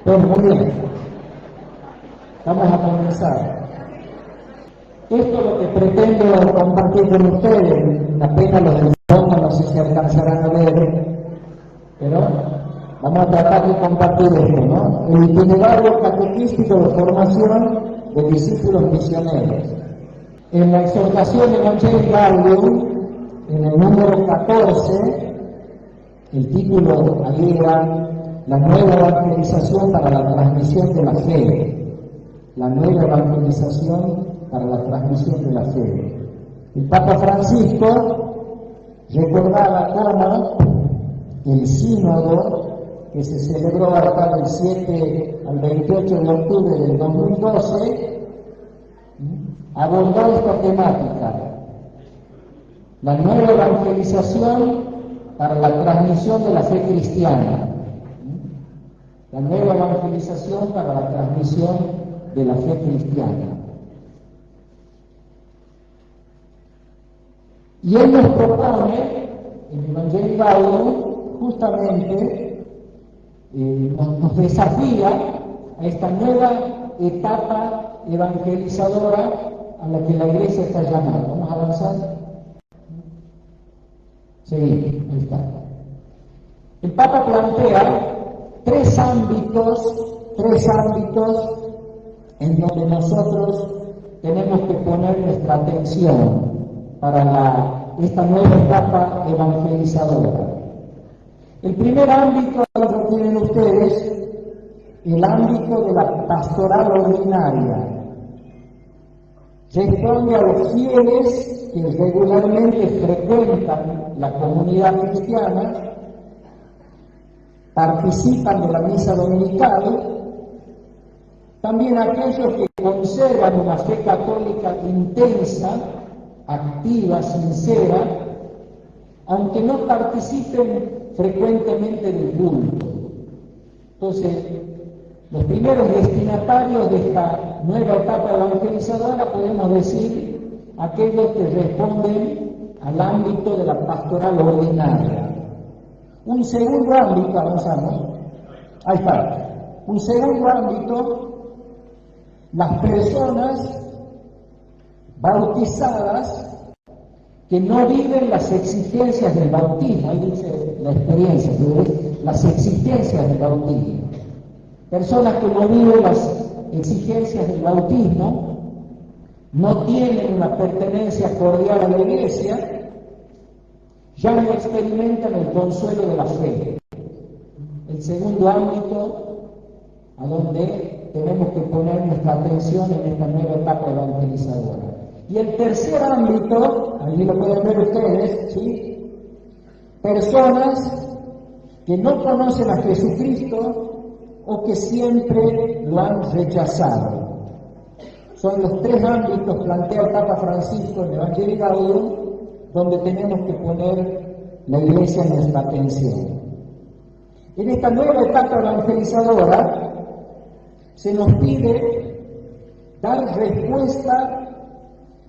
Pues muy bien, vamos a comenzar. Esto es lo que pretendo compartir con ustedes. Una pena los del fondo, no sé si alcanzarán a ver, pero vamos a tratar de compartir esto, ¿no? El itinerario catequístico de formación de discípulos misioneros. En la exhortación de Evangelii Gaudium, en el número 14, el título allí era La nueva evangelización para la transmisión de la fe. La nueva evangelización para la transmisión de la fe. El Papa Francisco recordaba cómo el sínodo que se celebró acá del 7 al 28 de octubre del 2012 abordó esta temática, la nueva evangelización para la transmisión de la fe cristiana. La nueva evangelización para la transmisión de la fe cristiana. Y él nos propone, en Evangelii Gaudium, justamente nos desafía a esta nueva etapa evangelizadora a la que la Iglesia está llamada. ¿Vamos a avanzar? Seguimos, ahí está. El Papa plantea tres ámbitos en donde nosotros tenemos que poner nuestra atención para esta nueva etapa evangelizadora. El primer ámbito lo tienen ustedes, el ámbito de la pastoral ordinaria. Responde a los fieles que regularmente frecuentan la comunidad cristiana, participan de la misa dominical, también aquellos que conservan una fe católica intensa, activa, sincera, aunque no participen frecuentemente del culto. Entonces, los primeros destinatarios de esta nueva etapa evangelizadora podemos decir aquellos que responden al ámbito de la pastoral ordinaria. Un segundo ámbito, avanzamos, ahí está, un segundo ámbito, las personas bautizadas que no viven las exigencias del bautismo, ahí dice la experiencia, las exigencias del bautismo. Personas que no viven las exigencias del bautismo, no tienen una pertenencia cordial a la Iglesia, ya no experimentan el consuelo de la fe. El segundo ámbito a donde tenemos que poner nuestra atención en esta nueva etapa evangelizadora. Y el tercer ámbito, allí lo pueden ver ustedes, ¿sí? Personas que no conocen a Jesucristo o que siempre lo han rechazado. Son los tres ámbitos plantea el Papa Francisco en Evangelii Gaudium, donde tenemos que poner la Iglesia en nuestra atención. En esta nueva etapa evangelizadora se nos pide dar respuesta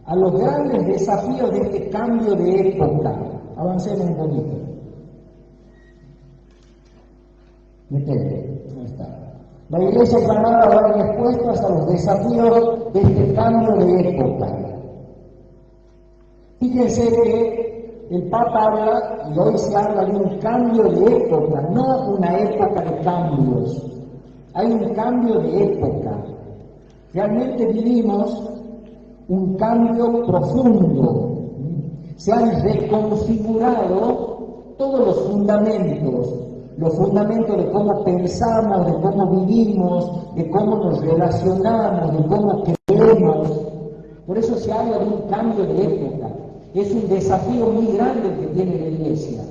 a los grandes desafíos de este cambio de época. Avancemos un poquito. Ahí está. La Iglesia es llamada a dar respuestas a los desafíos de este cambio de época. Fíjense que el Papa habla, y hoy se habla de un cambio de época, no una época de cambios. Hay un cambio de época. Realmente vivimos un cambio profundo. Se han reconfigurado todos los fundamentos de cómo pensamos, de cómo vivimos, de cómo nos relacionamos, de cómo creemos. Por eso se habla de un cambio de época. Es un desafío muy grande que tiene la Iglesia.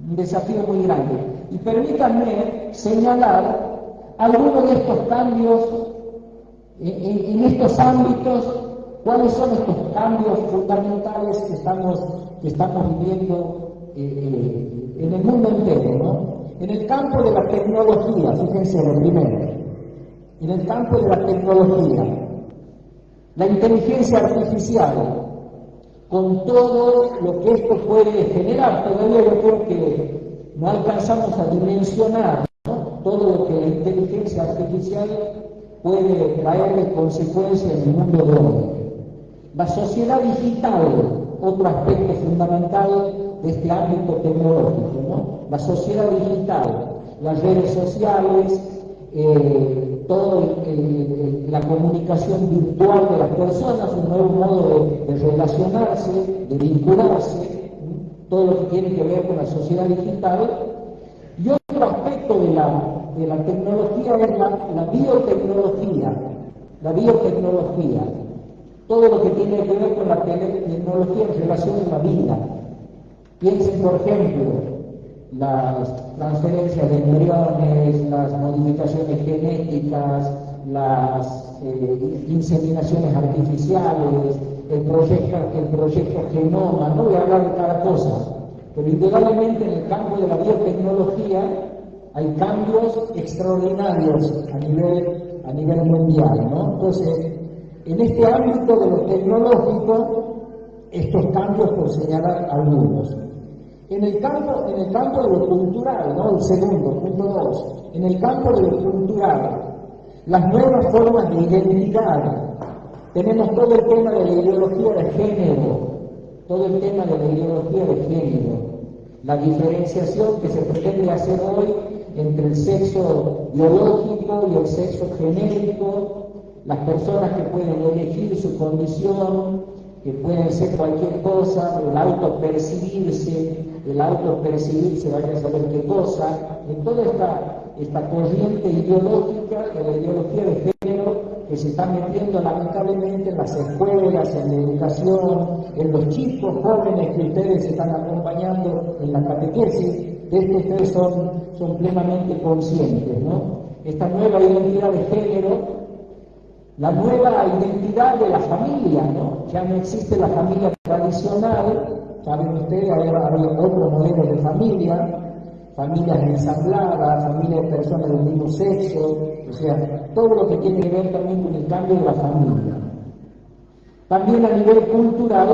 Un desafío muy grande. Y permítanme señalar algunos de estos cambios en estos ámbitos. ¿Cuáles son estos cambios fundamentales que estamos viviendo en el mundo entero, ¿no? En el campo de la tecnología, fíjense lo primero, en el campo de la tecnología, la inteligencia artificial, con todo lo que esto puede generar, todavía yo creo que no alcanzamos a dimensionar, ¿no?, todo lo que la inteligencia artificial puede traer de consecuencia en el mundo de hoy. La sociedad digital, otro aspecto fundamental de este ámbito tecnológico, ¿no? La sociedad digital, las redes sociales, toda la comunicación virtual de las personas, un nuevo modo de relacionarse, de vincularse, todo lo que tiene que ver con la sociedad digital. Y otro aspecto de la tecnología es la biotecnología, todo lo que tiene que ver con la tecnología en relación a la vida. Piensen, por ejemplo, las transferencias de embriones, las modificaciones genéticas, las inseminaciones artificiales, el proyecto Genoma. No voy a hablar de cada cosa, pero indudablemente en el campo de la biotecnología hay cambios extraordinarios a nivel mundial, ¿no? Entonces, en este ámbito de lo tecnológico, estos cambios, por señalar algunos. En el campo de lo cultural, ¿no? El segundo, punto 2. En el campo de lo cultural, las nuevas formas de identidad. Tenemos todo el tema de la ideología de género, la diferenciación que se pretende hacer hoy entre el sexo biológico y el sexo genérico, las personas que pueden elegir su condición, que pueden ser cualquier cosa, el autopercibirse, vaya a saber qué cosa, en toda esta corriente ideológica, de la ideología de género, que se está metiendo lamentablemente en las escuelas, en la educación, en los chicos jóvenes que ustedes están acompañando en la catequesis. De esto ustedes son plenamente conscientes, ¿no? Esta nueva identidad de género, la nueva identidad de la familia, ¿no? Ya no existe la familia tradicional, saben ustedes, ahora hay otro modelo de familia, familias ensambladas, familias de personas del mismo sexo, o sea, todo lo que tiene que ver también con el cambio de la familia. También a nivel cultural,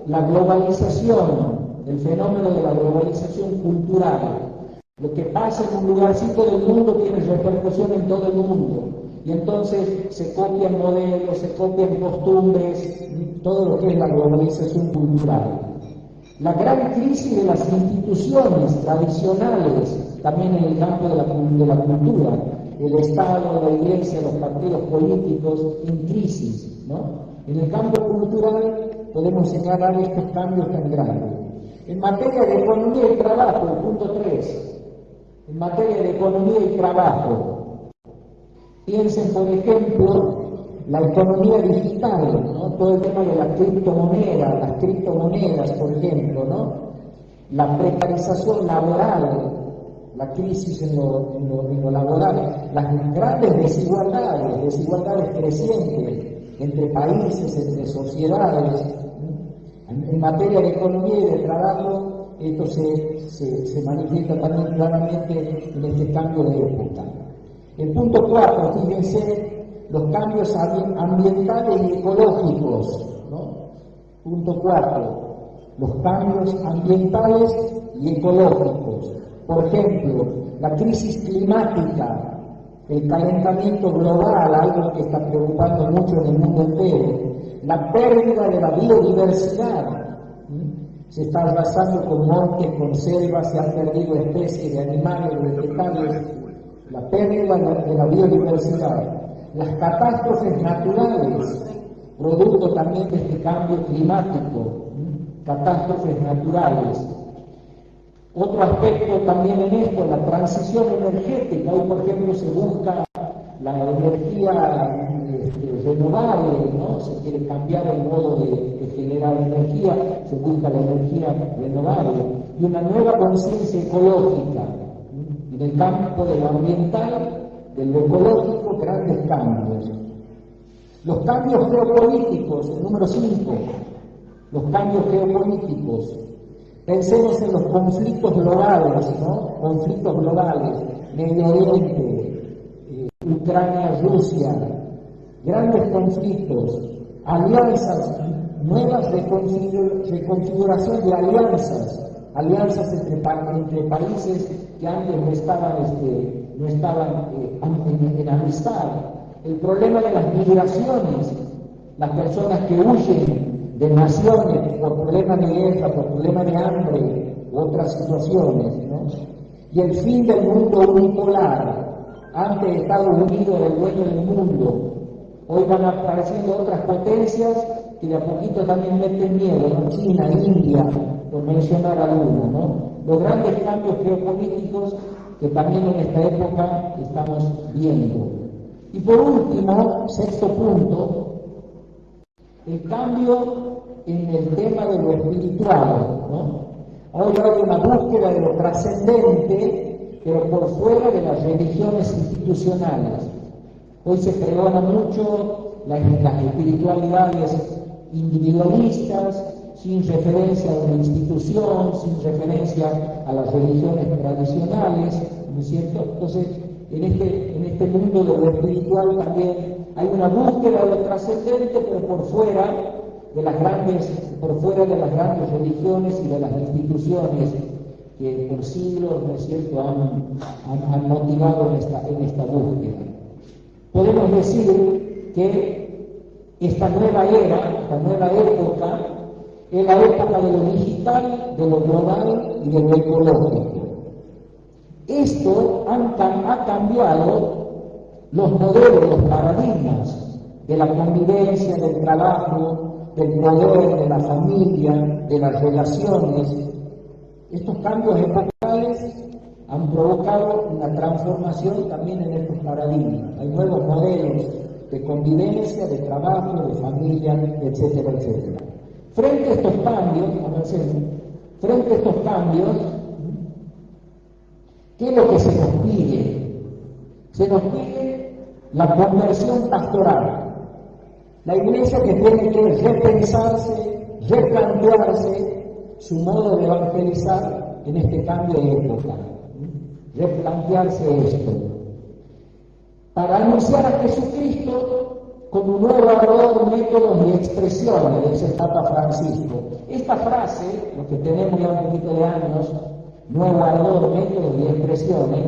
la globalización, el fenómeno de la globalización cultural. Lo que pasa en un lugarcito del mundo tiene repercusión en todo el mundo. Y entonces se copian modelos, se copian costumbres, todo lo que es la globalización cultural. La gran crisis de las instituciones tradicionales, también en el campo de la cultura, el Estado, la Iglesia, los partidos políticos en crisis, ¿no? En el campo cultural podemos señalar estos cambios tan grandes. En materia de economía y trabajo, el punto 3, en materia de economía y trabajo, piensen, por ejemplo, la economía digital, ¿no? Todo el tema de las criptomonedas, por ejemplo, ¿no? La precarización laboral, la crisis en lo laboral, las grandes desigualdades crecientes entre países, entre sociedades. En materia de economía y de trabajo, esto se manifiesta también claramente en este cambio de época. El punto 4, fíjense, los cambios ambientales y ecológicos, ¿no? Punto 4, los cambios ambientales y ecológicos. Por ejemplo, la crisis climática, el calentamiento global, algo que está preocupando mucho en el mundo entero, la pérdida de la biodiversidad, se está arrasando con montes, con selvas, se han perdido especies de animales, vegetales, la pérdida de la biodiversidad. Las catástrofes naturales, producto también de este cambio climático, catástrofes naturales. Otro aspecto también en esto, la transición energética. Hoy, por ejemplo, se busca la energía renovable, ¿no? Se quiere cambiar el modo de generar energía, se busca la energía renovable. Y una nueva conciencia ecológica. En el campo de lo ambiental, de lo ecológico, grandes cambios. Los cambios geopolíticos, el número 5, los cambios geopolíticos. Pensemos en los conflictos globales, ¿no? Conflictos globales, Medio Oriente, Ucrania, Rusia, grandes conflictos, alianzas, nuevas reconfiguración de alianzas entre países que antes no estaban no estaban en amistad, el problema de las migraciones, las personas que huyen de naciones por problemas de guerra, por problemas de hambre u otras situaciones, ¿no? Y el fin del mundo unipolar. Antes Estados Unidos era el dueño del mundo, hoy van apareciendo otras potencias que de a poquito también meten miedo, ¿no? China, India, por mencionar algunos, ¿no? Los grandes cambios geopolíticos que también en esta época estamos viendo. Y por último, sexto punto, el cambio en el tema de lo espiritual, ¿no? Ahora hay una búsqueda de lo trascendente, pero por fuera de las religiones institucionales. Hoy se pregona mucho las espiritualidades individualistas, sin referencia a una institución, sin referencia a las religiones tradicionales, ¿no es cierto? Entonces, en este mundo de lo espiritual también hay una búsqueda de lo trascendente, pero por fuera de las grandes religiones y de las instituciones que por siglos, ¿no es cierto?, han motivado en esta búsqueda. Podemos decir que esta nueva época, es la época de lo digital, de lo global y de lo ecológico. Esto ha cambiado los modelos, los paradigmas de la convivencia, del trabajo, del poder, de la familia, de las relaciones. Estos cambios epocales han provocado una transformación también en estos paradigmas. Hay nuevos modelos de convivencia, de trabajo, de familia, etcétera, etcétera. Frente a estos cambios, ¿qué es lo que se nos pide? Se nos pide la conversión pastoral. La Iglesia que tiene que repensarse, replantearse su modo de evangelizar en este cambio de época. Replantearse esto. Para anunciar a Jesucristo con un nuevo ardor, métodos y expresiones, dice el Papa Francisco. Esta frase, lo que tenemos ya un poquito de años, nuevo ardor, métodos y expresiones,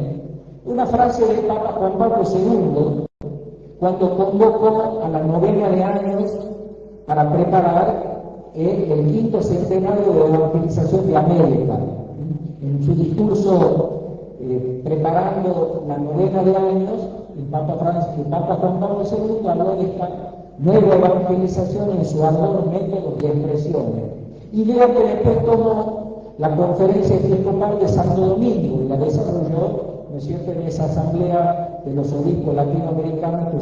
una frase del Papa Juan Pablo II, cuando convocó a la novena de años para preparar el quinto centenario de la evangelización de América. En su discurso preparando la novena de años, el Papa Juan Pablo II habló de esta nueva evangelización en su ardor, métodos y expresiones. Y luego que después tomó la conferencia episcopal de Santo Domingo y la desarrolló, ¿no es cierto?, en esa asamblea de los obispos latinoamericanos que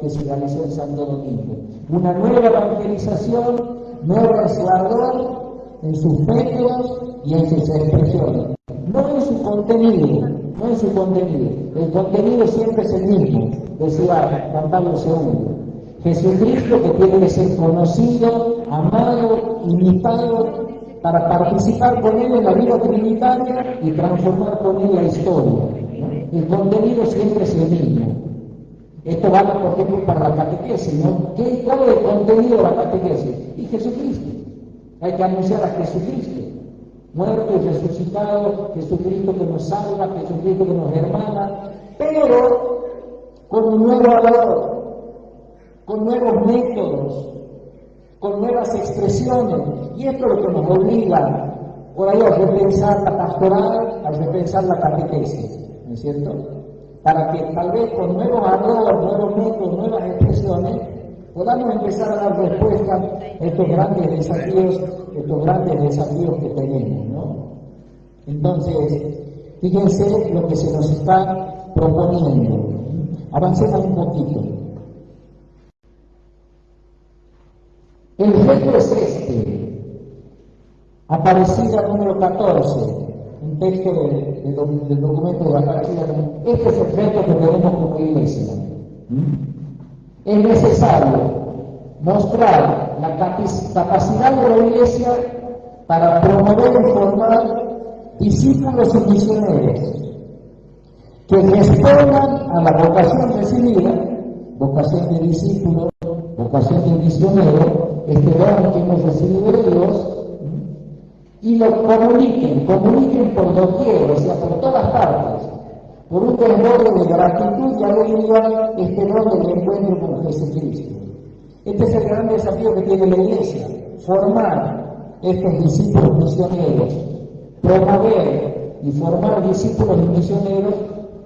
se realizó en Santo Domingo. Una nueva evangelización, nueva en su ardor, en sus métodos y en sus expresiones. No en su contenido. El contenido siempre es el mismo, decía Juan Pablo II. Jesucristo que tiene que ser conocido, amado, imitado, para participar con él en la vida trinitaria y transformar con él la historia. El contenido siempre es el mismo. Esto vale, por ejemplo, para la catequesis, ¿no? ¿Cuál es el contenido de la catequesis? Y Jesucristo. Hay que anunciar a Jesucristo. Muerto y resucitado, Jesucristo que nos salva, Jesucristo que nos hermana, pero con un nuevo valor, con nuevos métodos, con nuevas expresiones. Y esto es lo que nos obliga por ahí a repensar la pastoral, a repensar la catequesis, ¿no es cierto? Para que tal vez con nuevos valores, nuevos métodos, nuevas expresiones, podamos empezar a dar respuesta a estos grandes desafíos que tenemos, ¿no? Entonces, fíjense lo que se nos está proponiendo. Avancemos un poquito. El reto es este, Aparecida número 14, un texto del documento de la Aparecida. Este es el reto que tenemos como Iglesia. Es necesario mostrar la capacidad de la Iglesia para promover y formar discípulos y misioneros que respondan a la vocación recibida, vocación de discípulo, vocación de misionero, este don que hemos recibido de Dios, y lo comuniquen por doquier, o sea, por todas partes, por un desborde de gratitud y alegría esperando el encuentro con Jesucristo. Este es el gran desafío que tiene la Iglesia, formar estos discípulos misioneros, promover y formar discípulos misioneros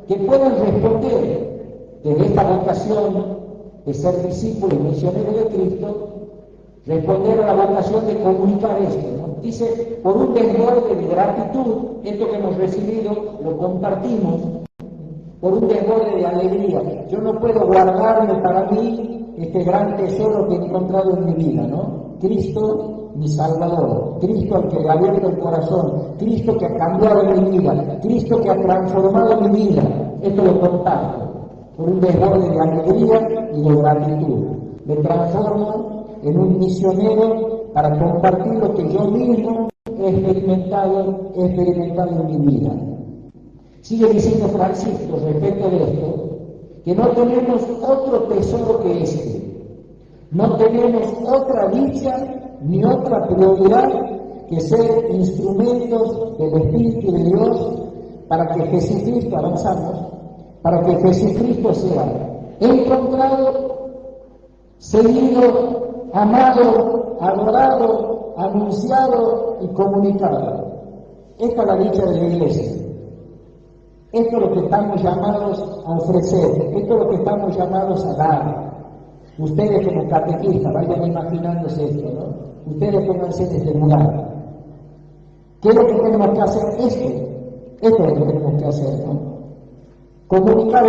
que puedan responder desde esta vocación de ser discípulos y misioneros de Cristo, responder a la vocación de comunicar esto, ¿no? Dice, por un desborde de gratitud, esto que hemos recibido lo compartimos, por un desborde de alegría. Yo no puedo guardarme para mí este gran tesoro que he encontrado en mi vida, ¿no? Cristo, mi Salvador, Cristo al que le ha abierto el corazón, Cristo que ha cambiado mi vida, Cristo que ha transformado mi vida. Esto lo comparto por un desborde de alegría y de gratitud. Me transformo en un misionero para compartir lo que yo mismo he experimentado en mi vida. Sigue diciendo Francisco respecto de esto, que no tenemos otro tesoro que este. No tenemos otra dicha ni otra prioridad que ser instrumentos del Espíritu de Dios para que Jesucristo, avanzamos, para que Jesucristo sea encontrado, seguido, amado, adorado, anunciado y comunicado. Esta es la dicha de la Iglesia. Esto es lo que estamos llamados a ofrecer, esto es lo que estamos llamados a dar. Ustedes como catequistas, vayan imaginándose esto, ¿no? Ustedes pónganse en este lugar. ¿Qué es lo que tenemos que hacer? Esto es lo que tenemos que hacer, ¿no? Comunicar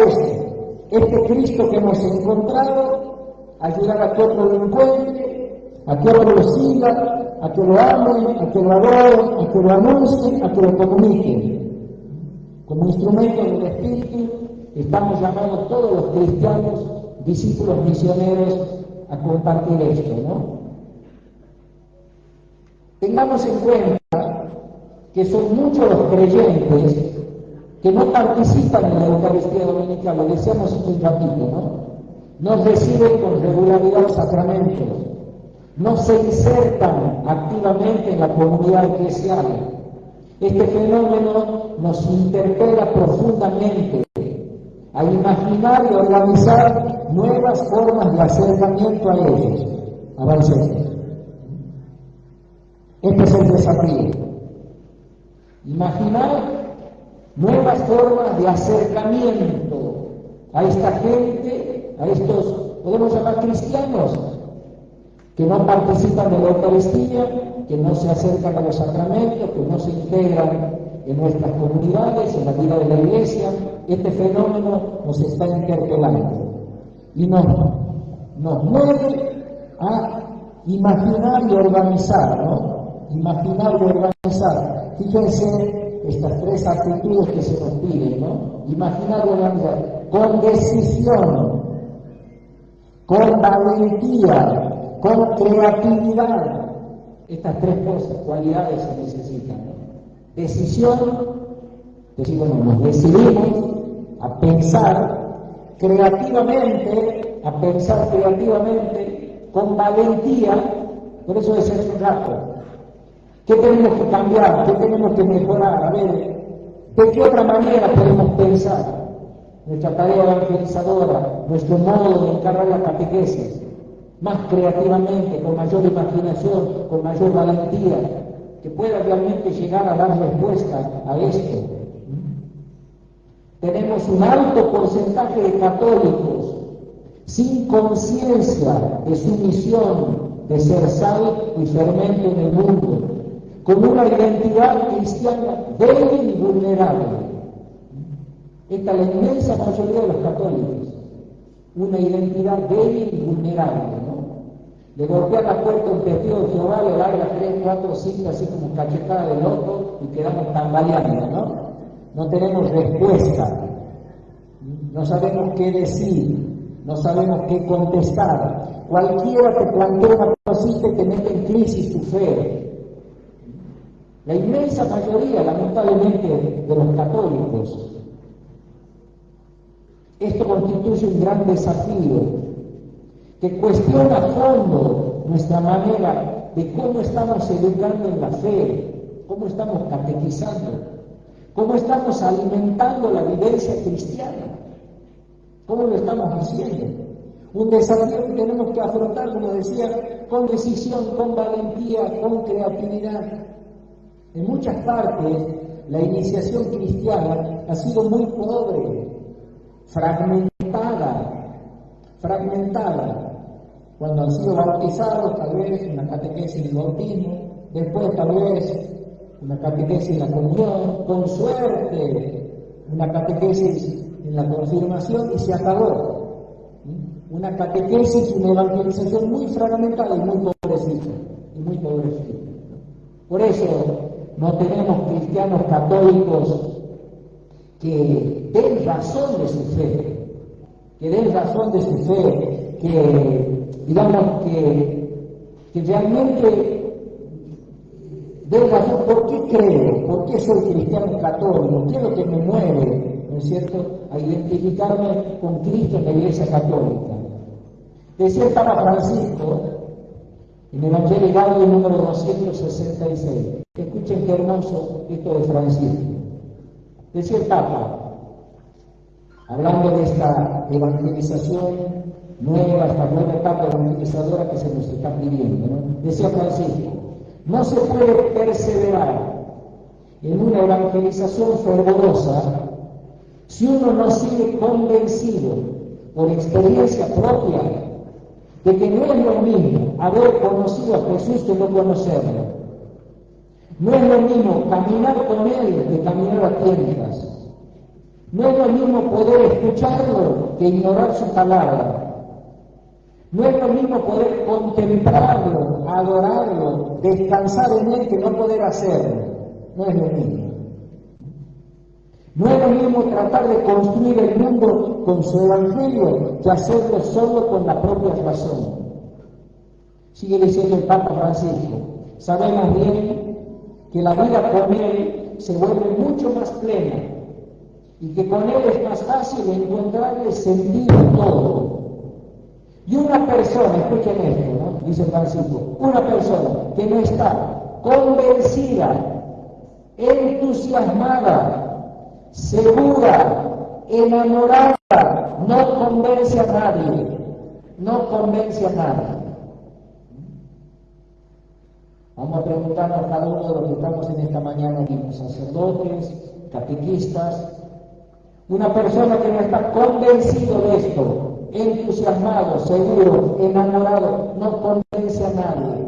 este Cristo que hemos encontrado, ayudar a que otro lo encuentre, a que otro lo siga, a que lo amen, a que lo adoren, a que lo anuncien, a que lo comuniquen. Como instrumento del Espíritu, estamos llamados todos los cristianos, discípulos misioneros, a compartir esto, ¿no? Tengamos en cuenta que son muchos los creyentes que no participan en la Eucaristía Dominical, lo decíamos hace un ratito, ¿no? No reciben con regularidad los sacramentos, no se insertan activamente en la comunidad eclesial. Este fenómeno nos interpela profundamente a imaginar y organizar nuevas formas de acercamiento a ellos. Avancemos. Este es el desafío. Imaginar nuevas formas de acercamiento a esta gente, a estos, podemos llamar cristianos, que no participan de la Eucaristía, que no se acercan a los sacramentos, que no se integran en nuestras comunidades, en la vida de la Iglesia. Este fenómeno nos está interpelando y nos mueve a imaginar y organizar, ¿no? Imaginar y organizar. Fíjense estas tres actitudes que se nos piden, ¿no? Imaginar y organizar con decisión, con valentía, con creatividad. Estas tres cosas, cualidades se necesitan, ¿no? Decisión, decir, bueno, nos decidimos a pensar creativamente, con valentía. Por eso decía hace un rato, ¿qué tenemos que cambiar? ¿Qué tenemos que mejorar? A ver, ¿de qué otra manera podemos pensar? Nuestra tarea evangelizadora, nuestro modo de encarar la catequesis, más creativamente, con mayor imaginación, con mayor valentía, que pueda realmente llegar a dar respuesta a esto. Tenemos un alto porcentaje de católicos sin conciencia de su misión de ser sal y fermento en el mundo, con una identidad cristiana débil y vulnerable. Esta es la inmensa mayoría de los católicos, una identidad débil y vulnerable, ¿no? Le golpea la puerta un testigo de Jehová, le larga 3, 4, 5, así como cachetada de loco y quedamos tambaleando, ¿no? No tenemos respuesta, no sabemos qué decir, no sabemos qué contestar. Cualquiera que plantea una cosita te mete en crisis tu fe. La inmensa mayoría, lamentablemente, de los católicos. Esto constituye un gran desafío que cuestiona a fondo nuestra manera de cómo estamos educando en la fe, cómo estamos catequizando. ¿Cómo estamos alimentando la vivencia cristiana? ¿Cómo lo estamos haciendo? Un desafío que tenemos que afrontar, como decía, con decisión, con valentía, con creatividad. En muchas partes, la iniciación cristiana ha sido muy pobre, fragmentada. Cuando han sido bautizados, tal vez una catequesis en el bautismo, después tal vez una catequesis en la comunión, con suerte una catequesis en la confirmación y se acabó. Una catequesis, una evangelización muy fragmentada y muy pobrecita. Por eso no tenemos cristianos católicos que den razón de su fe, que digamos que realmente den razón. ¿Por qué creo? ¿Por qué soy cristiano católico? ¿Qué es lo que me mueve, ¿no es cierto?, a identificarme con Cristo en la Iglesia Católica? Decía el Papa Francisco en el Evangelio Gaudium número 266. Escuchen qué hermoso esto de Francisco. Decía el Papa, hablando de esta evangelización nueva, esta nueva etapa evangelizadora que se nos está pidiendo, ¿no? Decía Francisco, no se puede perseverar en una evangelización fervorosa si uno no sigue convencido por experiencia propia de que no es lo mismo haber conocido a Jesús que no conocerlo. No es lo mismo caminar con Él que caminar a tientas. No es lo mismo poder escucharlo que ignorar su palabra. No es lo mismo poder contemplarlo, adorarlo, descansar en Él que no poder hacerlo. No es lo mismo. No es lo mismo tratar de construir el mundo con su evangelio que hacerlo solo con la propia razón. Sigue diciendo el Papa Francisco, sabemos bien que la vida con Él se vuelve mucho más plena y que con Él es más fácil encontrarle sentido a todo. Y una persona, escuchen esto, ¿no?, dice Francisco, una persona que no está convencida, entusiasmada, segura, enamorada, no convence a nadie. Vamos a preguntarnos a cada uno de los que estamos en esta mañana aquí, sacerdotes, catequistas. Una persona que no está convencido de esto, entusiasmado, seguro, enamorado, no convence a nadie.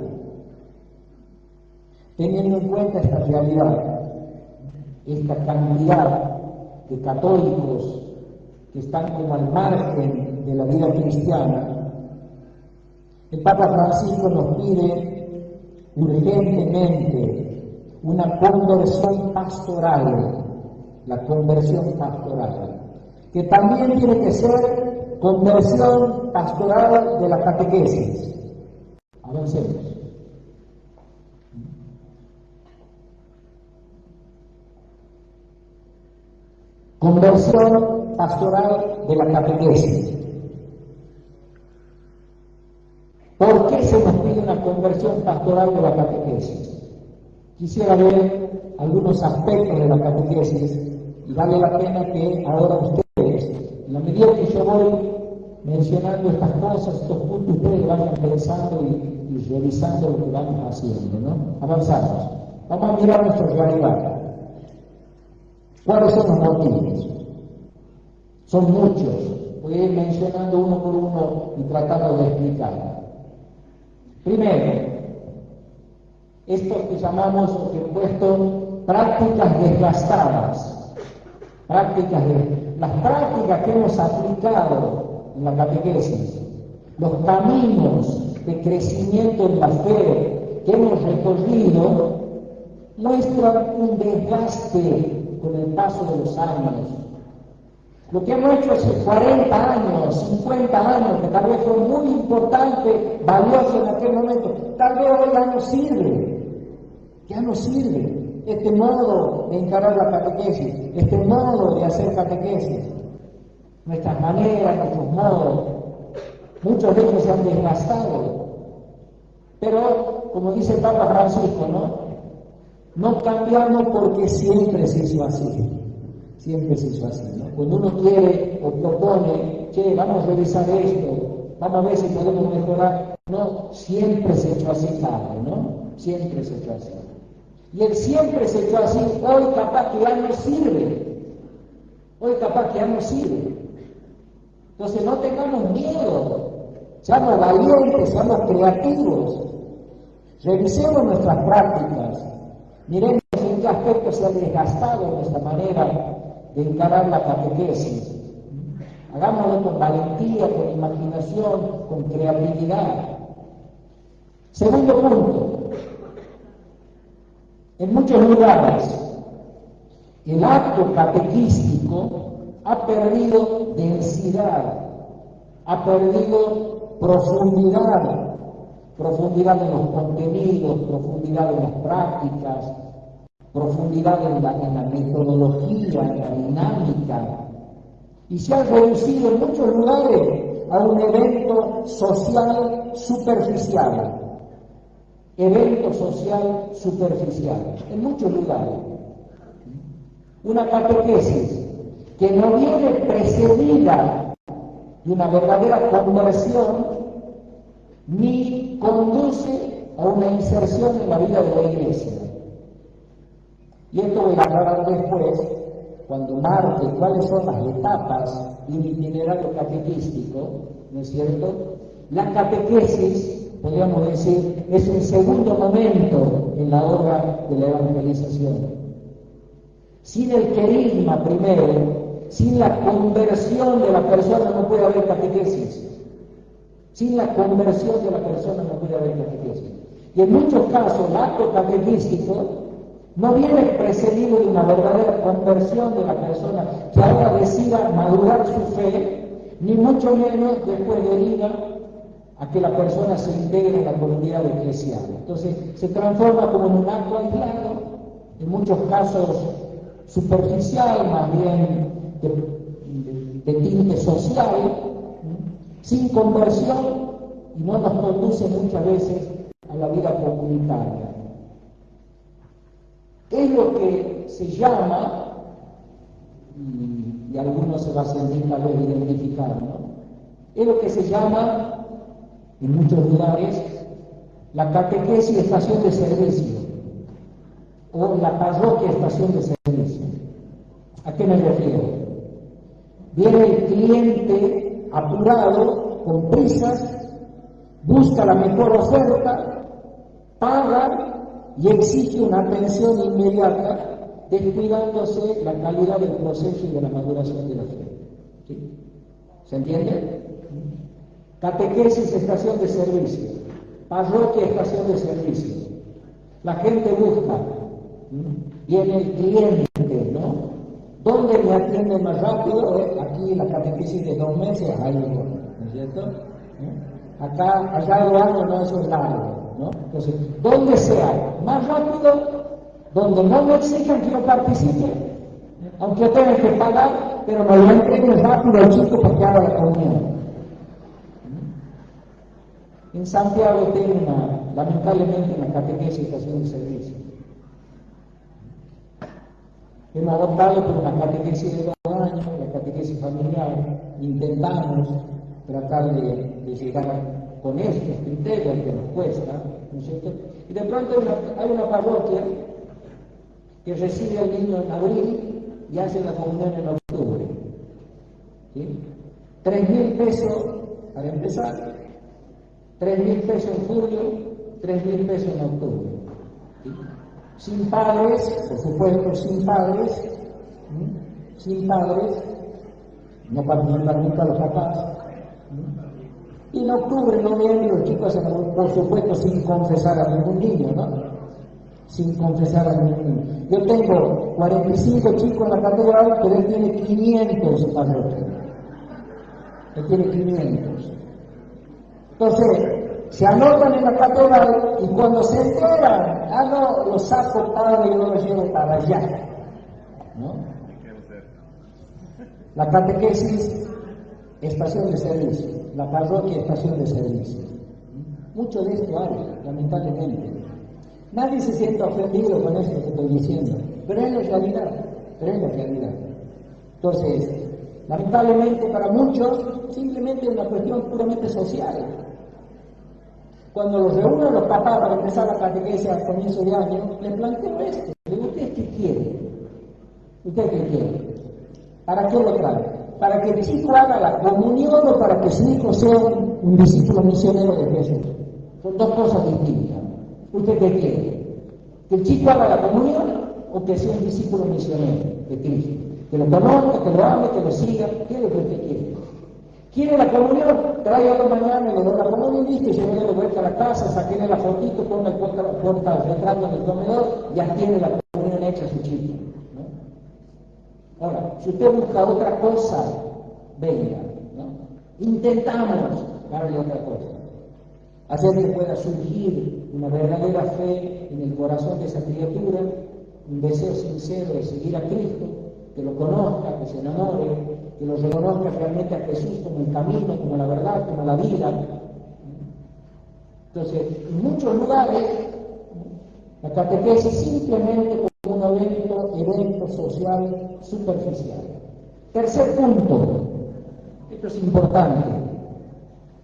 Teniendo en cuenta esta realidad, esta cantidad de católicos que están como al margen de la vida cristiana, el Papa Francisco nos pide urgentemente una conversión pastoral, la conversión pastoral, que también tiene que ser conversión pastoral de la catequesis. Avancemos. Conversión pastoral de la catequesis. ¿Por qué se nos pide una conversión pastoral de la catequesis? Quisiera ver algunos aspectos de la catequesis y vale la pena que ahora ustedes, en la medida que yo voy mencionando estas cosas, estos puntos, ustedes vayan pensando y revisando lo que vamos haciendo, ¿no? Avanzamos. Vamos a mirar nuestra realidad. ¿Cuáles son los motivos? Son muchos. Voy a ir mencionando uno por uno y tratando de explicar. Primero, esto que llamamos, que he puesto, prácticas desgastadas. Las prácticas que hemos aplicado en la catequesis, los caminos de crecimiento en la fe que hemos recorrido, muestran un desgaste con el paso de los años. Lo que hemos hecho hace 40 años, 50 años, que tal vez fue muy importante, valioso en aquel momento, tal vez hoy ya no sirve. Este modo de encarar la catequesis, este modo de hacer catequesis, nuestras maneras, nuestros modos, muchos de ellos se han desgastado. Pero, como dice el Papa Francisco, ¿no? no cambiamos porque siempre se hizo así. Siempre se hizo así, ¿no? Cuando uno quiere o propone, che, vamos a revisar esto, vamos a ver si podemos mejorar. No, siempre se echó así, padre, ¿no? Siempre se echó así. Y el siempre se echó así, hoy capaz que ya no sirve. Hoy capaz que ya no sirve. Entonces no tengamos miedo, seamos valientes, seamos creativos. Revisemos nuestras prácticas, miremos en qué aspecto se ha desgastado nuestra manera de encarar la catequesis. Hagámoslo con valentía, con imaginación, con creatividad. Segundo punto, en muchos lugares el acto catequístico ha perdido densidad, ha perdido profundidad en los contenidos, profundidad en las prácticas, profundidad en la metodología, en la dinámica, y se ha reducido en muchos lugares a un evento social superficial. Evento social superficial, en muchos lugares. Una catequesis que no viene precedida de una verdadera conversión, ni conduce a una inserción en la vida de la Iglesia. Y esto voy a aclarar después, cuando marque cuáles son las etapas de un itinerario catequístico, ¿no es cierto? La catequesis, podríamos decir, es un segundo momento en la obra de la evangelización. Sin el querigma primero, sin la conversión de la persona no puede haber catequesis. Sin la conversión de la persona no puede haber catequesis. Y en muchos casos el acto catequístico no viene precedido de una verdadera conversión de la persona que ahora decida madurar su fe, ni mucho menos después deriva a que la persona se integre en la comunidad eclesial. Entonces se transforma como en un acto aislado, en muchos casos superficial, más bien de tinte social, sin conversión, y no nos conduce muchas veces a la vida comunitaria. Es lo que se llama, y algunos se va a sentir tal vez identificar, ¿no? Es lo que se llama, en muchos lugares, la catequesis estación de servicio, o la parroquia estación de servicio. ¿A qué me refiero? Viene el cliente apurado, con prisas, busca la mejor oferta, paga y exige una atención inmediata, descuidándose la calidad del proceso y de la maduración de la fe. ¿Sí? ¿Se entiende? Catequesis, estación de servicio. Parroquia, estación de servicio. La gente busca, viene el cliente, ¿no? ¿Dónde me atienden más rápido? Aquí en la catequesis de 2 meses, ahí ¿no es cierto? Acá, allá de año no, eso es largo, ¿no? Entonces, donde sea más rápido, donde no me exijan que yo participe, aunque tenga que pagar, pero me lo entreguen rápido al chico porque haga la comunión. En Santiago tengo lamentablemente una catequesis estación de servicio. Hemos optado por una catequesis de 2 años, la catequesis familiar, intentamos tratar de llegar con estos criterios que nos cuesta, ¿no es cierto? Y de pronto hay una parroquia que recibe al niño en abril y hace la comunión en octubre. ¿Sí? 3.000 pesos para empezar, 3.000 pesos en julio, 3.000 pesos en octubre. ¿Sí? Sin padres, por supuesto, sin padres, no participan nunca los papás. Y en octubre, noviembre, los chicos hacen, por supuesto, sin confesar a ningún niño, ¿no? Sin confesar a ningún niño. Yo tengo 45 chicos en la catedral, pero él tiene 500 en parroquia. Él tiene 500. Entonces, se anotan en la catedral y cuando se enteran, no, los saco padre y yo los llevo para allá, ¿no? La catequesis, estación de servicio, la parroquia, estación de servicio. Mucho de esto hay, lamentablemente. Nadie se siente ofendido con esto que estoy diciendo, pero es la realidad, Entonces, lamentablemente para muchos, simplemente es una cuestión puramente social. Cuando los reúno los papás para empezar la catequesis a comienzo de año, les planteo esto. Le digo, ¿ustedes qué quieren? ¿Ustedes qué quieren? ¿Para qué lo traen? ¿Para que el chico haga la comunión o para que su hijo sea un discípulo misionero de Jesús? Son dos cosas distintas. ¿Usted qué quiere? ¿Que el chico haga la comunión o que sea un discípulo misionero de Cristo? Que lo conozca, que lo ame, que lo siga. ¿Qué es lo que usted quiere? ¿Quiere la comunión? Tráigalo mañana, le doy la comunión y listo, llévele de vuelta a la casa, saquele la fotito, ponga el portarretrato en el comedor, ya tiene la comunión hecha su chico. ¿No? Ahora, si usted busca otra cosa, venga, ¿no? Intentamos darle otra cosa. Hacer que pueda surgir una verdadera fe en el corazón de esa criatura, un deseo sincero de seguir a Cristo, que lo conozca, que se enamore, que lo reconozca realmente a Jesús como el camino, como la verdad, como la vida. Entonces, en muchos lugares, la catequesis simplemente como un evento social superficial. Tercer punto, esto es importante,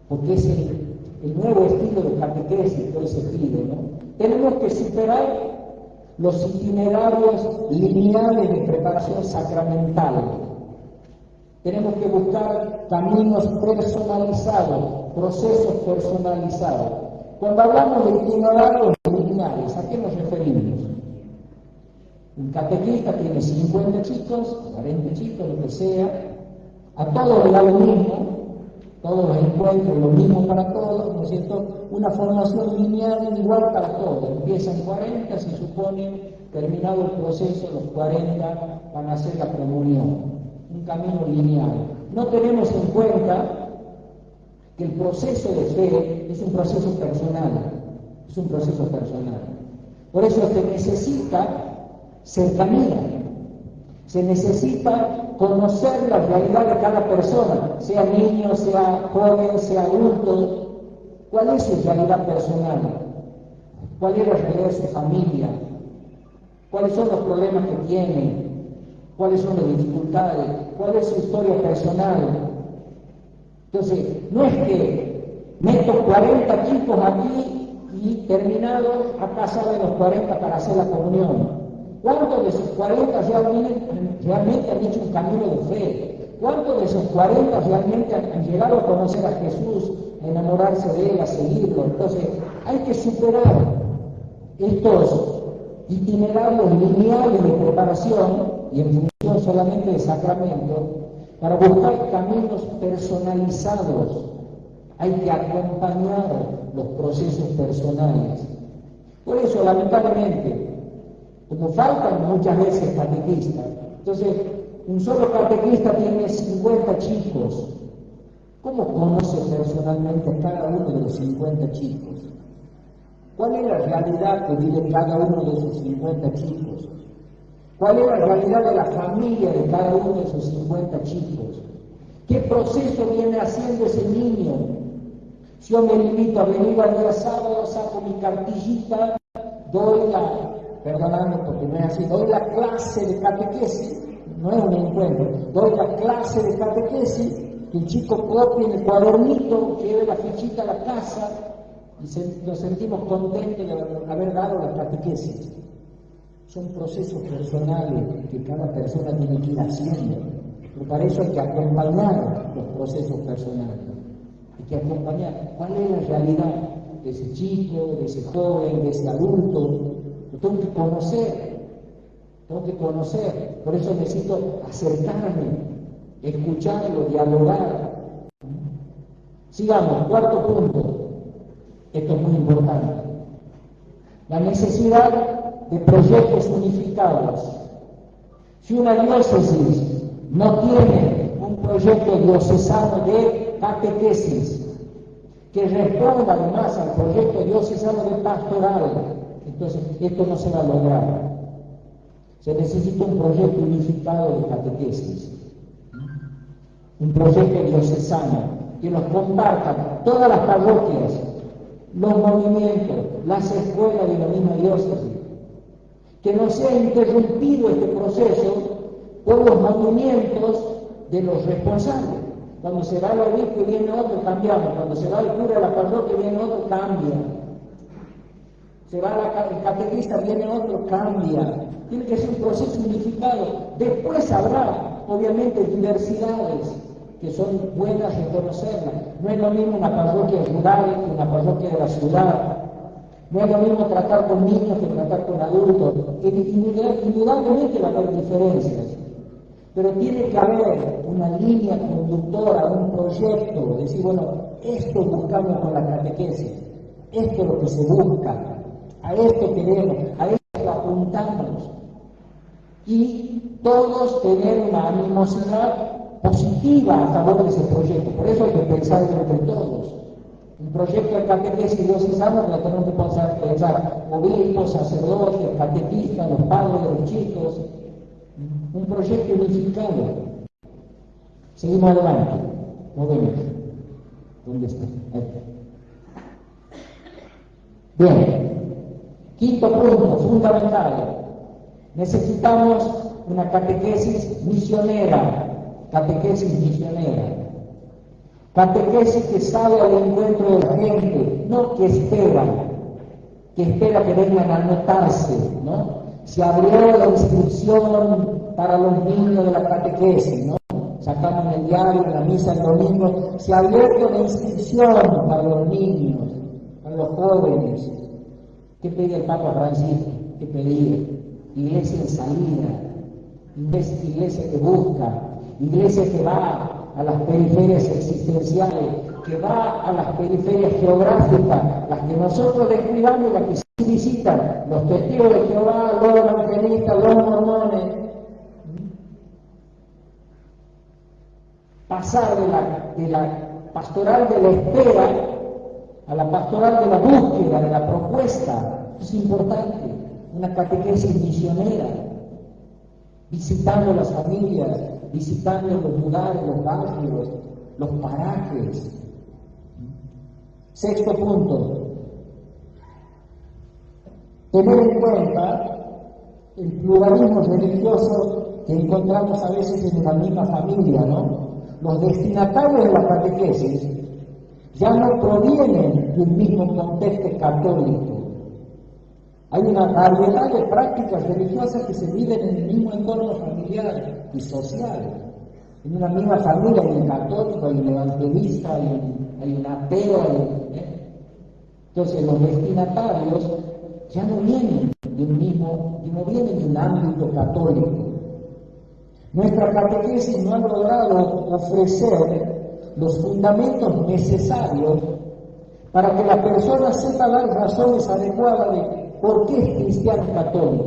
porque es el nuevo estilo de catequesis que hoy se pide, ¿no? Tenemos que superar los itinerarios lineales de preparación sacramental. Tenemos que buscar caminos personalizados, procesos personalizados. Cuando hablamos de itinerarios lineales, ¿a qué nos referimos? Un catequista tiene 50 chicos, 40 chicos, lo que sea, a todos les da lo mismo, todos los encuentros, lo mismo para todos, ¿no es cierto? Una formación lineal igual para todos. Empiezan 40, se supone, terminado el proceso, los 40 van a hacer la comunión. Un camino lineal. No tenemos en cuenta que el proceso de fe es un proceso personal. Es un proceso personal. Por eso se necesita cercanía. Se necesita conocer la realidad de cada persona, sea niño, sea joven, sea adulto. ¿Cuál es su realidad personal? ¿Cuál es la realidad de su familia? ¿Cuáles son los problemas que tiene? ¿Cuáles son las dificultades? ¿Cuál es su historia personal? Entonces, no es que meto 40 chicos aquí y terminado acá salen los 40 para hacer la comunión. ¿Cuántos de esos 40 realmente han hecho un camino de fe? ¿Cuántos de esos 40 realmente han llegado a conocer a Jesús, a enamorarse de Él, a seguirlo? Entonces, hay que superar estos itinerarios lineales de preparación y en función solamente de sacramento para buscar caminos personalizados. Hay que acompañar los procesos personales. Por eso, lamentablemente, como faltan muchas veces catequistas, entonces un solo catequista tiene 50 chicos. ¿Cómo conoce personalmente a cada uno de los 50 chicos? ¿Cuál es la realidad que vive cada uno de esos 50 chicos? ¿Cuál es la realidad de la familia de cada uno de esos 50 chicos? ¿Qué proceso viene haciendo ese niño? Si yo me limito a venir al día sábado, saco mi cartillita, doy la clase de catequesis, no es un encuentro, doy la clase de catequesis, que el chico copie en el cuadernito, lleve la fichita a la casa y nos sentimos contentos de haber dado la catequesis. Son procesos personales que cada persona tiene que ir haciendo, pero para eso hay que acompañar los procesos personales. Hay que acompañar cuál es la realidad de ese chico, de ese joven, de ese adulto. Lo tengo que conocer, por eso necesito acercarme, escucharlo, dialogar. Sigamos, cuarto punto, esto es muy importante, la necesidad de proyectos unificados. Si una diócesis no tiene un proyecto diocesano de catequesis que responda además al proyecto diocesano de pastoral, entonces esto no se va a lograr. Se necesita un proyecto unificado de catequesis, un proyecto diocesano que nos compartan todas las parroquias, los movimientos, las escuelas de la misma diócesis. Que no sea interrumpido este proceso por los movimientos de los responsables. Cuando se va el obispo y viene otro, cambiamos. Cuando se va el cura de la parroquia y viene otro, cambia. Se va el catequista, viene otro, cambia. Tiene que ser un proceso unificado. Después habrá, obviamente, diversidades que son buenas reconocerlas. No es lo mismo una parroquia rural que una parroquia de la ciudad. No es lo mismo tratar con niños que tratar con adultos. Indudablemente va a haber diferencias. Pero tiene que haber una línea conductora, un proyecto, decir, bueno, esto buscamos con la catequesis, esto es lo que se busca, a esto queremos, a esto apuntamos. Y todos tener una animosidad positiva a favor de ese proyecto. Por eso hay que pensar entre todos. Un proyecto de catequesis diocesana lo tenemos que pensar obispos, sacerdotes, catequistas, los padres de los chicos. Un proyecto unificado. Seguimos adelante. Movemos. ¿Dónde está? Ahí. Bien. Quinto punto, fundamental. Necesitamos una catequesis misionera. Catequesis misionera. Catequesis que sale al encuentro de la gente, no que espera que vengan a anotarse, ¿no? Se abrió la inscripción para los niños de la catequesis, ¿no? Sacamos en el diario, en la misa el domingo, se abrió la inscripción para los niños, para los jóvenes. ¿Qué pedía el Papa Francisco? ¿Qué pedía? Iglesia en salida, iglesia que busca, iglesia que va a las periferias existenciales, que va a las periferias geográficas, las que nosotros descuidamos y las que sí visitan, los testigos de Jehová, los evangelistas, los mormones. Pasar de la pastoral de la espera a la pastoral de la búsqueda, de la propuesta, es importante. Una catequesis misionera, visitando las familias, visitando los lugares, los barrios, los parajes. Sexto punto, tener en cuenta el pluralismo religioso que encontramos a veces en la misma familia, ¿no? Los destinatarios de la catequesis ya no provienen del mismo contexto católico. Hay una variedad de prácticas religiosas que se viven en el mismo entorno familiar y social. En una misma familia hay un católico, hay un evangelista, hay un ateo. Entonces los destinatarios ya no vienen del mismo, no vienen de un ámbito católico. Nuestra catequesis no ha logrado ofrecer los fundamentos necesarios para que la persona sepa dar razones adecuadas de por qué es cristiano católico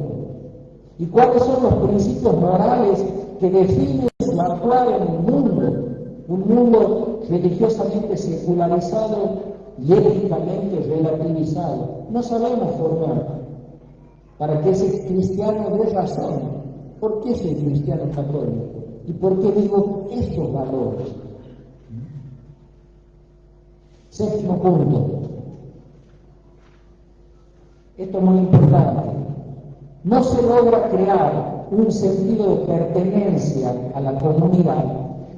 y cuáles son los principios morales que definen su actuar en el mundo, un mundo religiosamente secularizado y éticamente relativizado. No sabemos formar para que ese cristiano dé razón. ¿Por qué soy cristiano católico? ¿Y por qué digo estos valores? Séptimo punto. Esto es muy importante. No se logra crear un sentido de pertenencia a la comunidad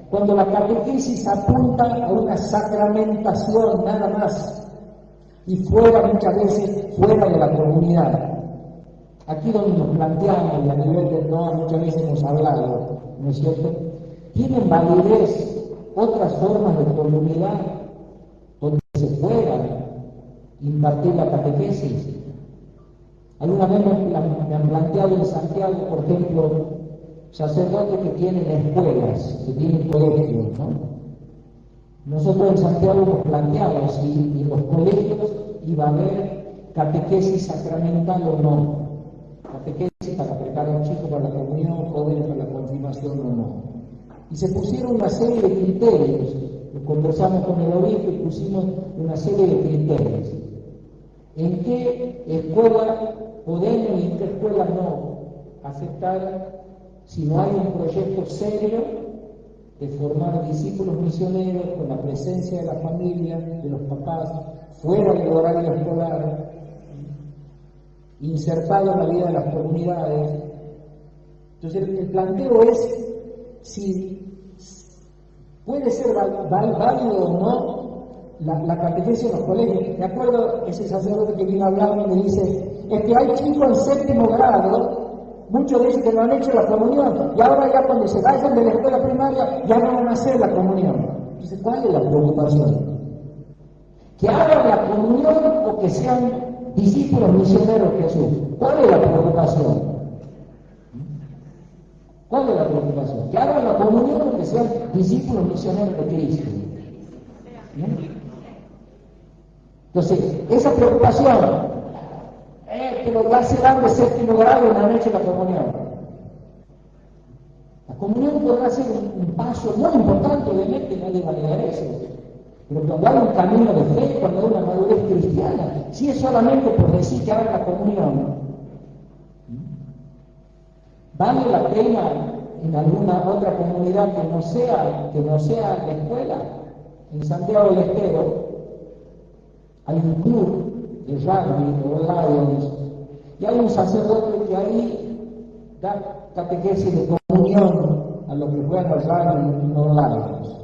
cuando la catequesis apunta a una sacramentación nada más y muchas veces fuera de la comunidad. Aquí donde nos planteamos, y a nivel del NOA muchas veces hemos hablado, ¿no es cierto? ¿Tienen validez otras formas de comunidad donde se pueda impartir la catequesis? Alguna vez me han planteado en Santiago, por ejemplo, sacerdotes que tienen escuelas, que tienen colegios, ¿no? Nosotros en Santiago nos planteamos si en los colegios iba a haber catequesis sacramental o no. Catequesis para preparar a un chico para la comunión, jóvenes para la confirmación o no. Y se pusieron una serie de criterios. Conversamos con el obispo y pusimos una serie de criterios. ¿En qué escuela podemos y en qué escuela no aceptar si no hay un proyecto serio de formar discípulos misioneros con la presencia de la familia, de los papás, fuera del horario escolar, insertado en la vida de las comunidades. Entonces el planteo es si puede ser válido o no la catequesis en los colegios. Me acuerdo ese sacerdote que vino a hablarme y me dice, es que hay chicos en séptimo grado, muchos de ellos que no han hecho la comunión, y ahora ya cuando se vayan de la escuela primaria ya no van a hacer la comunión. Entonces, ¿cuál es la preocupación? ¿Que hagan la comunión o que sean discípulos misioneros de Jesús? ¿Cuál es la preocupación? ¿Cuál es la preocupación? Que hagan la comunión o que sean discípulos misioneros de Cristo. Entonces, esa preocupación, pero ya se dan de séptimo grado y no han hecho la comunión. La comunión podrá ser un paso muy importante, obviamente, nadie va a negar eso. Pero cuando hay un camino de fe, cuando hay una madurez cristiana, si es solamente por decir que hagan la comunión, ¿vale la pena en alguna otra comunidad que no sea la escuela? En Santiago del Estero hay un club de rugby, o Lions, y hay un sacerdote que ahí da catequesis de comunión a los que juegan al rugby, no Lions.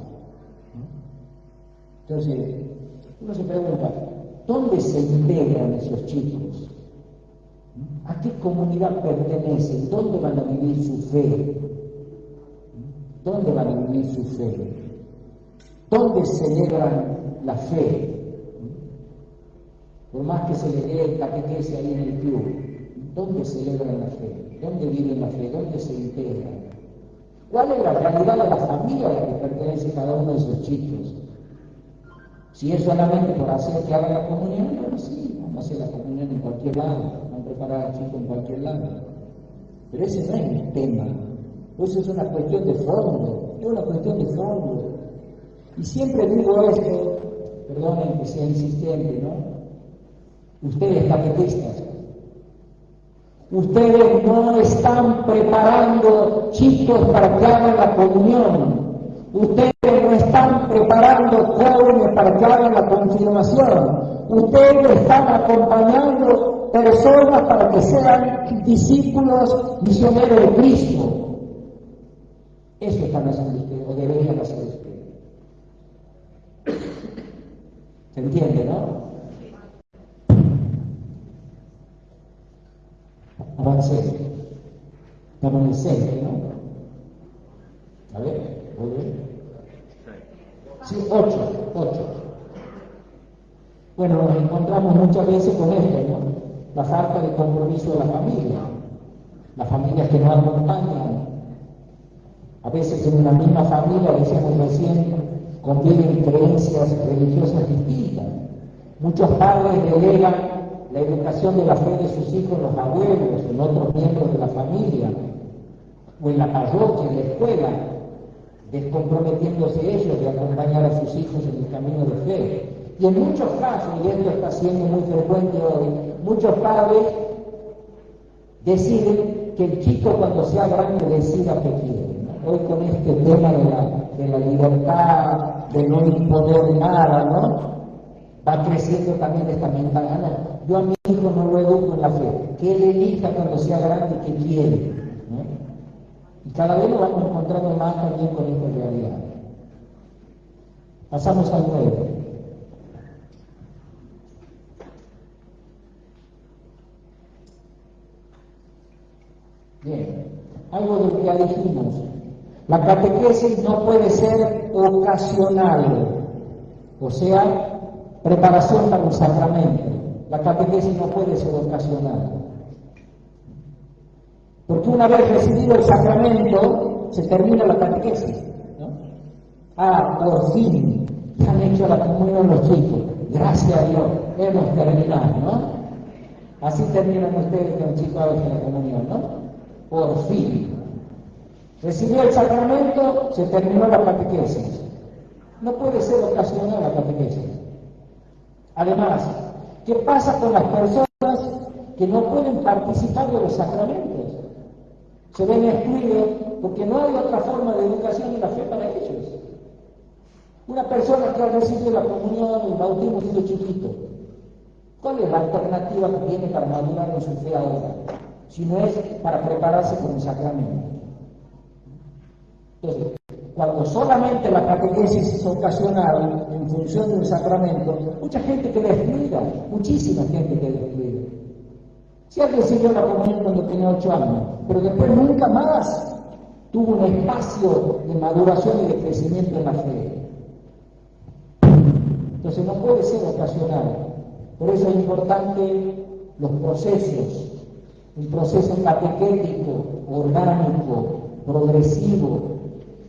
Entonces, uno se pregunta, ¿dónde se integran esos chicos? ¿A qué comunidad pertenecen? ¿Dónde van a vivir su fe? ¿Dónde van a vivir su fe? ¿Dónde celebran la fe? Por más que se le dé el catequesis ahí en el club, ¿dónde celebran la fe? ¿Dónde viven la fe? ¿Dónde se integran? ¿Cuál es la realidad de la familia a la que pertenece cada uno de esos chicos? Si es solamente por hacer que hagan la comunión, bueno, sí, vamos a hacer la comunión en cualquier lado, vamos a preparar al chico en cualquier lado. Pero ese no es el tema. Eso es una cuestión de fondo, es una cuestión de fondo. Y siempre digo esto, perdonen que sea insistente, ¿no? Ustedes catequistas, ustedes no están preparando chicos para que hagan la comunión. Ustedes no están preparando jóvenes para que hagan la confirmación. Ustedes están acompañando personas para que sean discípulos misioneros de Cristo. Eso están haciendo ustedes, o deberían hacer ustedes. ¿Se entiende, no? Avancé. Estamos en el 6, ¿no? A ver, ¿volver? Sí, 8. Bueno, nos encontramos muchas veces con esto, ¿no? La falta de compromiso de la familia. Las familias que no acompañan. A veces en una misma familia, decíamos recién, conviven creencias religiosas distintas. Muchos padres delegan la educación de la fe de sus hijos en los abuelos, en otros miembros de la familia, o en la parroquia, en la escuela, descomprometiéndose ellos de acompañar a sus hijos en el camino de fe. Y en muchos casos, y esto está siendo muy frecuente hoy, muchos padres deciden que el chico cuando sea grande decida qué quiere, ¿no? Hoy con este tema de la libertad, de no imponer nada, ¿no? Va creciendo también esta mentalidad. No, yo a mi hijo no lo educo en la fe, que él elija cuando sea grande qué quiere, ¿no? Y cada vez lo vamos encontrando más también con esta realidad. Pasamos al 9. Bien, algo de lo que ya dijimos. La catequesis no puede ser ocasional, o sea, preparación para un sacramento. La catequesis no puede ser ocasional. Porque una vez recibido el sacramento, se termina la catequesis, ¿no? Por fin, han hecho la comunión los chicos. Gracias a Dios, hemos terminado, ¿no? Así terminan ustedes con chicos a veces la comunión, ¿no? Por fin. Recibió el sacramento, se terminó la catequesis. No puede ser ocasional la catequesis. Además, ¿qué pasa con las personas que no pueden participar de los sacramentos? se ven excluidos porque no hay otra forma de educación y la fe para ellos. Una persona que ha recibido la comunión, el bautismo siendo chiquito, ¿cuál es la alternativa que tiene para madurar en su fe ahora? Si no es para prepararse con el sacramento. Entonces, cuando solamente la catequesis es ocasional en función del sacramento, mucha gente queda excluida, muchísima gente queda excluida. Si alguien recibió la comunión cuando tenía 8 años, pero después nunca más tuvo un espacio de maduración y de crecimiento en la fe. Entonces no puede ser ocasional. Por eso es importante los procesos, un proceso catequético, orgánico, progresivo,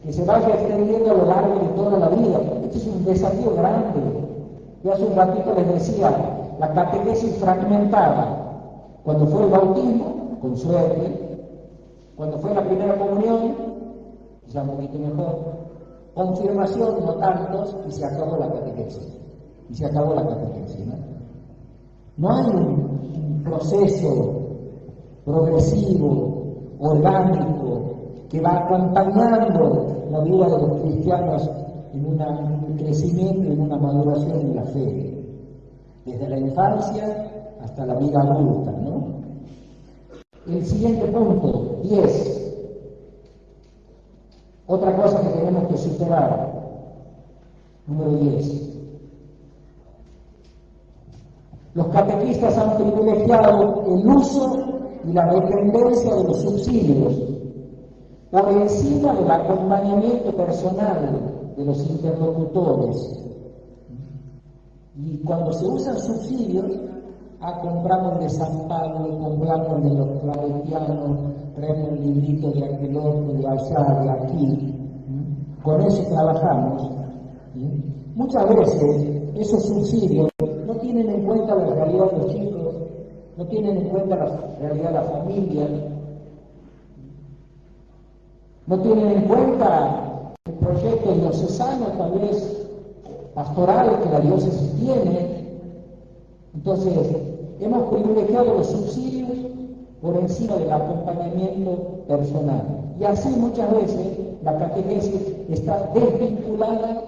que se vaya extendiendo a lo largo de toda la vida. Este es un desafío grande. Yo hace un ratito les decía, la catequesis fragmentada, cuando fue el bautismo, con suerte, cuando fue la primera comunión, ya un poquito mejor, confirmación, no tantos, y se acabó la catequesis. Y se acabó la catequesis, ¿no? No hay un proceso progresivo, orgánico, que va acompañando la vida de los cristianos en un crecimiento, en una maduración en la fe, desde la infancia hasta la vida adulta, ¿no? El siguiente punto, 10. Otra cosa que tenemos que superar, número 10. Los catequistas han privilegiado el uso y la dependencia de los subsidios por encima del acompañamiento personal de los interlocutores. Y cuando se usan subsidios, compramos de San Pablo, compramos de los claretianos, traemos un librito de aquel otro, de allá, de aquí. Con eso trabajamos. Muchas veces esos subsidios no tienen en cuenta la realidad de los chicos, no tienen en cuenta la realidad de la familia, no tienen en cuenta el proyecto diocesano, tal vez pastoral, que la diócesis tiene. Entonces, hemos privilegiado los subsidios por encima del acompañamiento personal. Y así muchas veces la catequesis está desvinculada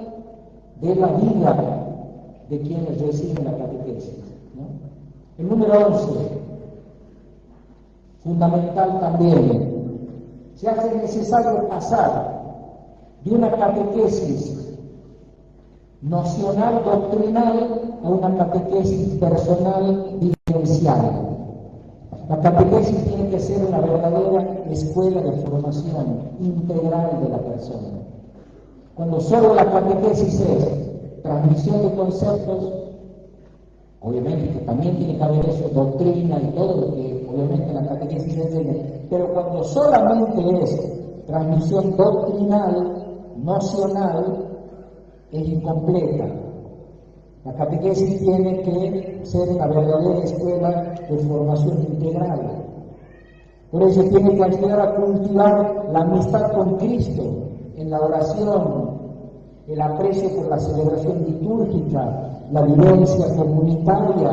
de la vida de quienes reciben la catequesis, ¿no? El número 11, fundamental también, se hace necesario pasar de una catequesis nocional, doctrinal, a una catequesis personal, vivencial. La catequesis tiene que ser una verdadera escuela de formación integral de la persona. Cuando solo la catequesis es transmisión de conceptos, obviamente que también tiene que haber eso, doctrina y todo lo que obviamente la catequesis enseña, pero cuando solamente es transmisión doctrinal, nocional, es incompleta. La catequesis tiene que ser una verdadera escuela de formación integral. Por eso tiene que ayudar a cultivar la amistad con Cristo en la oración, el aprecio por la celebración litúrgica, la vivencia comunitaria,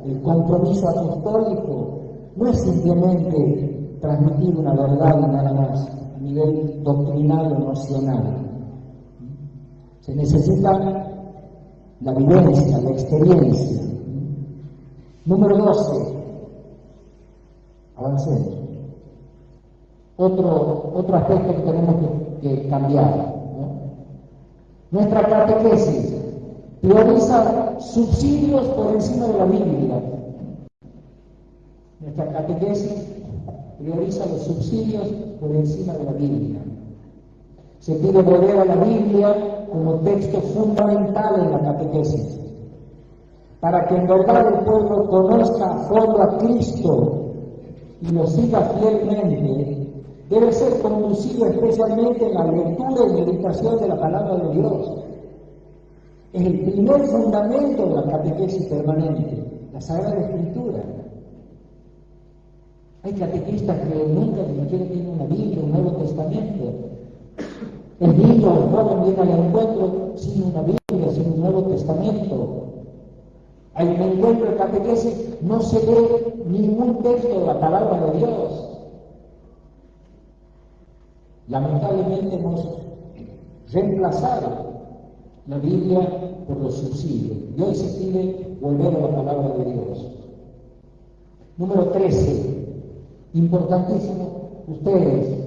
el compromiso apostólico. No es simplemente transmitir una verdad y nada más a nivel doctrinal o nocional. Se necesita la vivencia, la experiencia. Número 12. Avancemos. Otro aspecto que tenemos que cambiar, ¿no? Nuestra catequesis prioriza subsidios por encima de la Biblia. Nuestra catequesis prioriza los subsidios por encima de la Biblia. Se pide volver a la Biblia como texto fundamental en la catequesis, para que en verdad el pueblo conozca a fondo a Cristo y lo siga fielmente. Debe ser conducido especialmente en la lectura y meditación de la palabra de Dios. Es el primer fundamento de la catequesis permanente, la Sagrada Escritura. Hay catequistas que nunca ni siquiera tienen una Biblia, un Nuevo Testamento. El niño o el joven viene al encuentro sin una Biblia, sin un Nuevo Testamento. Al encuentro de catequesis no se lee ningún texto de la palabra de Dios. Lamentablemente hemos reemplazado la Biblia por los subsidios. Y hoy se pide volver a la palabra de Dios. Número 13, importantísimo, ustedes,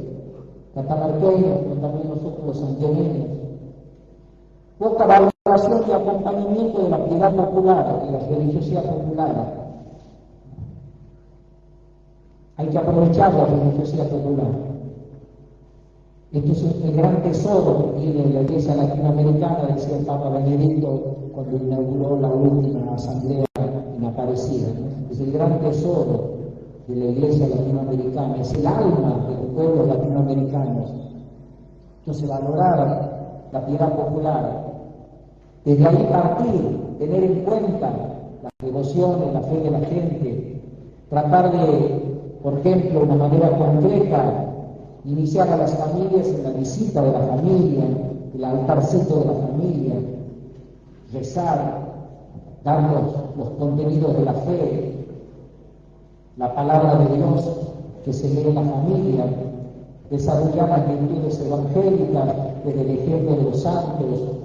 catamarqueños, pero también nosotros los santiagueños, poca valoración y acompañamiento de la piedad popular, de la religiosidad popular. Hay que aprovechar la religiosidad popular. Esto es el gran tesoro que tiene la Iglesia latinoamericana, decía el Papa Benedicto cuando inauguró la última asamblea en Aparecida. Es el gran tesoro de la Iglesia latinoamericana, es el alma de los pueblos latinoamericanos. Entonces, valorar la piedad popular, desde ahí partir, tener en cuenta las devociones, la fe de la gente, tratar de, por ejemplo, de una manera concreta, iniciar a las familias en la visita de la familia, el altarcito de la familia, rezar, dar los contenidos de la fe, la palabra de Dios que se lee en la familia, desarrollar las virtudes evangélicas desde el ejemplo de los santos.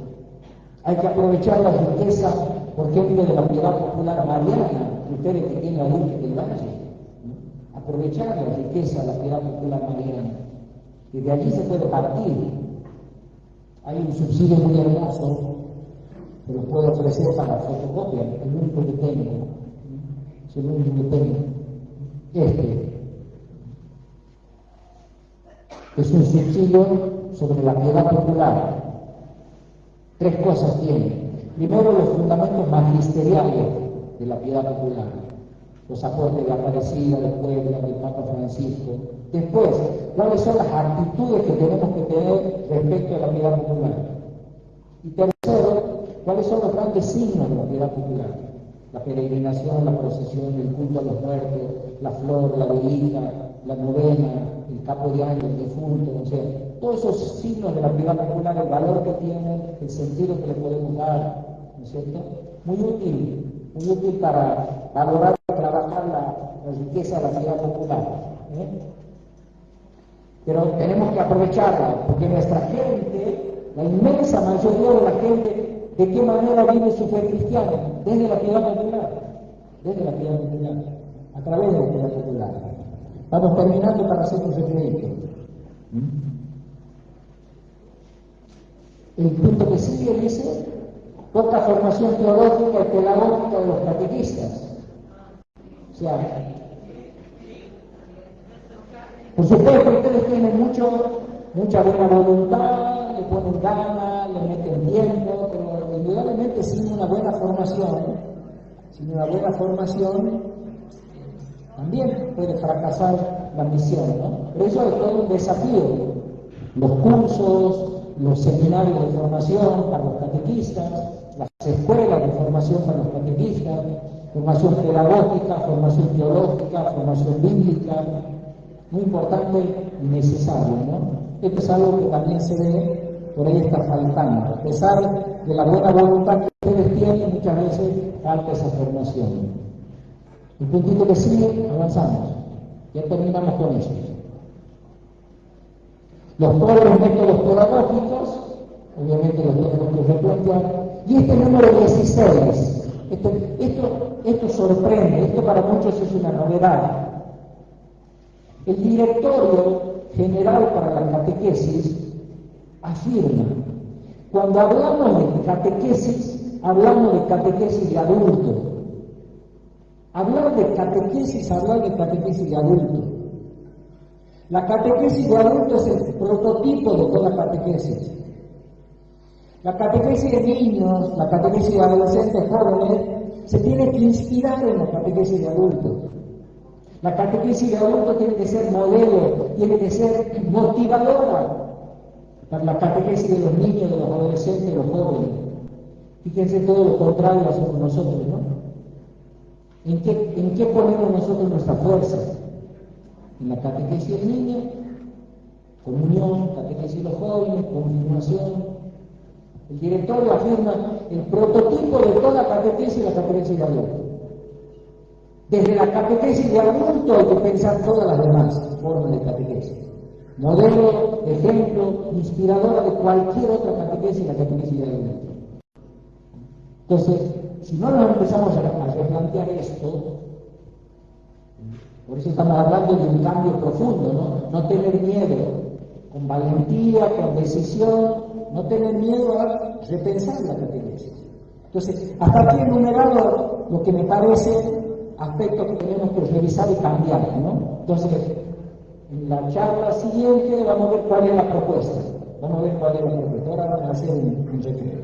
Hay que aprovechar la riqueza, por ejemplo, de la piedad popular mariana, ustedes que tienen la Virgen del Valle. Aprovechar la riqueza de la piedad popular mariana. Y de allí se puede partir. Hay un subsidio muy hermoso que lo puedo ofrecer para fotocopia, el único que tengo. Es el único que tengo. Es un subsidio sobre la piedad popular. 3 cosas tiene. Primero, los fundamentos magisteriales de la piedad popular. Los aportes de Aparecida, de Puebla, del Papa Francisco. Después, cuáles son las actitudes que tenemos que tener respecto a la piedad popular. Y tercero, cuáles son los grandes signos de la piedad popular. La peregrinación, la procesión, el culto a los muertos, la flor, la velita, la novena, el capo de año, el difunto, o sea, todos esos signos de la piedad popular, el valor que tienen, el sentido que le podemos dar, ¿no es cierto? Muy útil para valorar y trabajar la riqueza de la piedad popular. Pero tenemos que aprovecharla, porque nuestra gente, la inmensa mayoría de la gente, ¿de qué manera vive su fe cristiana? Desde la piedad popular, a través de la piedad popular. Vamos terminando para hacer un recrédito. El punto que sigue dice, poca formación teológica y pedagógica de los catequistas. O sea, por supuesto ustedes tienen mucha buena voluntad, le ponen ganas, le meten tiempo, pero indudablemente sin una buena formación, también puede fracasar la misión, ¿no? Pero eso es todo un desafío. Los cursos, los seminarios de formación para los catequistas, las escuelas de formación para los catequistas, formación pedagógica, formación teológica, formación bíblica, muy importante y necesario, ¿no? Esto es algo que también se ve, por ahí está faltando. A pesar de la buena voluntad que ustedes tienen, muchas veces falta esa formación. El puntito que sigue, avanzamos. Ya terminamos con eso. Los pobres métodos pedagógicos, obviamente los tenemos que replantear. Y este número 16, esto sorprende, esto para muchos es una novedad. El Directorio General para la Catequesis afirma, cuando hablamos de catequesis, hablamos de catequesis de adulto. Hablar de catequesis de adulto. La catequesis de adulto es el prototipo de toda catequesis. La catequesis de niños, la catequesis de adolescentes jóvenes, se tiene que inspirar en la catequesis de adultos. La catequesis de adultos tiene que ser modelo, tiene que ser motivadora para la catequesis de los niños, de los adolescentes, de los jóvenes. Fíjense todo lo contrario hacemos nosotros, ¿no? ¿En qué ponemos nosotros nuestra fuerza? En la catequesis del niño, comunión, catequesis de los jóvenes, confirmación. El directorio afirma el prototipo de toda catequesis y la catequesis de adulto. Desde la catequesis de adulto hay que pensar todas las demás formas de catequesis. Modelo ejemplo, inspiradora de cualquier otra catequesis, la catequesis de adulto. Entonces, si no nos empezamos a replantear esto, por eso estamos hablando de un cambio profundo, ¿no? No tener miedo, con valentía, con decisión, no tener miedo a repensar la catequesis. Entonces, hasta aquí he enumerado lo que me parece aspectos que tenemos que revisar y cambiar, ¿no? Entonces, en la charla siguiente vamos a ver cuál es la propuesta. Vamos a ver cuál es la propuesta. Ahora vamos a hacer un recreo.